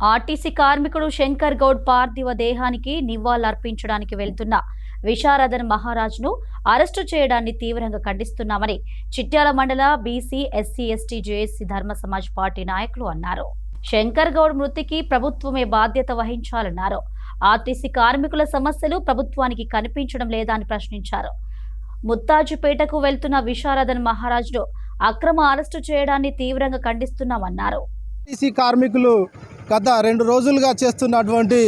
RTC కార్మికుడు శంకర్ గౌడ్ పార్థివ దేహానికి నివాళులర్పించడానికి వెళ్తున్న విశారదన్ మహారాజ్ను అరెస్టు చేయడాన్ని తీవ్రంగా ఖండిస్తున్నామని చిట్యాల మండల బీసీ ఎస్సీ ఎస్టీ జేఏసీ ధర్మ సమాజ్ పార్టీ నాయకులు అన్నారు. శంకర్ గౌడ్ మృతికి ప్రభుత్వమే బాధ్యత వహించాలన్నారు. ఆర్టీసీ కార్మికుల సమస్యలు ప్రభుత్వానికి కనిపించడం లేదా అని ప్రశ్నించారు. ముత్తాజుపేటకు వెళ్తున్న విశారదన్ మహారాజ్ను అక్రమ అరెస్టు చేయడాన్ని తీవ్రంగా ఖండిస్తున్నామన్నారు. ఆర్టీసీ కార్మికులు గత 2 రోజులుగా చేస్తున్నటువంటి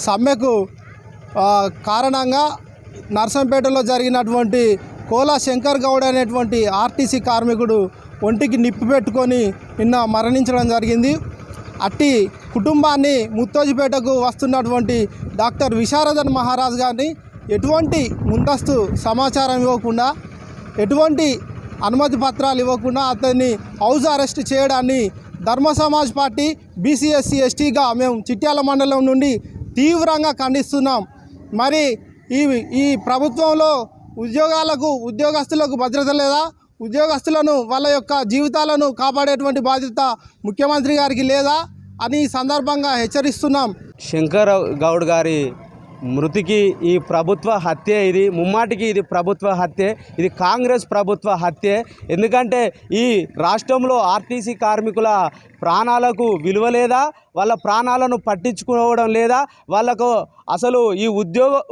సమ్మెకు కారణంగా నర్సంపేటలో జరిగినటువంటి కోలా శంకర్ గౌడ్ అనేటువంటి ఆర్టీసీ కార్మికుడు ఒంటికి నిప్పు పెట్టుకొని నిన్న మరణించడం జరిగింది. అట్టి కుటుంబాన్ని ముత్తోజిపేటకు వస్తున్నటువంటి డాక్టర్ విశారదన్ మహారాజ్ గారిని ఎటువంటి ముందస్తు సమాచారం ఇవ్వకుండా, ఎటువంటి అనుమతి పత్రాలు ఇవ్వకుండా అతన్ని హౌస్ అరెస్ట్ చేయడాన్ని ధర్మ సమాజ్ పార్టీ బీసీఎస్సీ ఎస్టీగా మేము చిట్యాల మండలం నుండి తీవ్రంగా ఖండిస్తున్నాం. మరి ఈ ప్రభుత్వంలో ఉద్యోగస్తులకు భద్రత లేదా? ఉద్యోగస్తులను వాళ్ళ యొక్క జీవితాలను కాపాడేటువంటి బాధ్యత ముఖ్యమంత్రి గారికి లేదా అని సందర్భంగా హెచ్చరిస్తున్నాం. శంకర్ గౌడ్ గారి మృతికి ఈ ప్రభుత్వ హత్య, ఇది ముమ్మాటికి ఇది ప్రభుత్వ హత్య, ఇది కాంగ్రెస్ ప్రభుత్వ హత్య. ఎందుకంటే ఈ రాష్ట్రంలో ఆర్టీసీ కార్మికుల ప్రాణాలకు విలువ లేదా, వాళ్ళ ప్రాణాలను పట్టించుకోవడం లేదా, వాళ్ళకు అసలు ఈ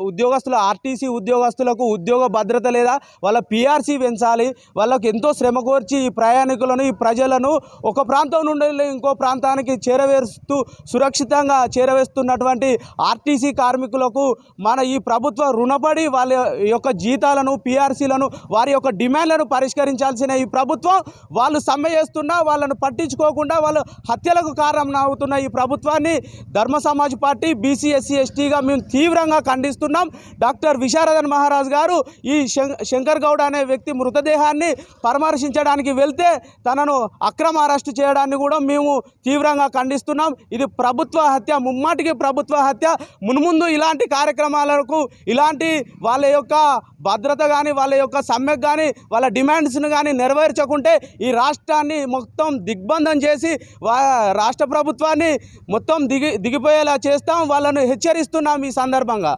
ఉద్యోగస్తుల ఆర్టీసీ ఉద్యోగస్తులకు ఉద్యోగ భద్రత లేదా, వాళ్ళ పీఆర్సీ పెంచాలి. వాళ్ళకు ఎంతో శ్రమ కోర్చి ఈ ప్రయాణికులను, ఈ ప్రజలను ఒక ప్రాంతం నుండి ఇంకో ప్రాంతానికి చేరవేస్తూ సురక్షితంగా చేరవేస్తున్నటువంటి ఆర్టీసీ కార్మికులకు మన ఈ ప్రభుత్వం రుణపడి వాళ్ళ యొక్క జీతాలను, పీఆర్సీలను, వారి యొక్క డిమాండ్లను పరిష్కరించాల్సిన ఈ ప్రభుత్వం వాళ్ళు సమ్మె చేస్తున్నా వాళ్ళను పట్టించుకోకుండా వాళ్ళు హత్యలకు కారణం అవుతున్న ఈ ప్రభుత్వాన్ని ధర్మ సమాజ్ పార్టీ బీసీఎస్సీ ఎస్టీగా మేము తీవ్రంగా ఖండిస్తున్నాం. డాక్టర్ విశారదన్ మహారాజ్ గారు ఈ శంకర్ గౌడ్ అనే వ్యక్తి మృతదేహాన్ని పరామర్శించడానికి వెళ్తే తనను అక్రమ అరెస్టు చేయడాన్ని కూడా మేము తీవ్రంగా ఖండిస్తున్నాం. ఇది ప్రభుత్వ హత్య, ముమ్మాటికి ప్రభుత్వ హత్య. మున్ముందు ఇలాంటి కార్యక్రమాలకు, ఇలాంటి వాళ్ళ యొక్క భద్రత కానీ, వాళ్ళ యొక్క సమ్మెకు కానీ, వాళ్ళ డిమాండ్స్ను కానీ నెరవేర్చకుంటే ఈ రాష్ట్రాన్ని మొత్తం దిగ్బంధం చేసి రాష్ట్ర ప్రభుత్వాన్ని మొత్తం దిగిపోయేలా చేస్తాం. వాళ్ళను హెచ్చరిస్తున్నాం ఈ సందర్భంగా.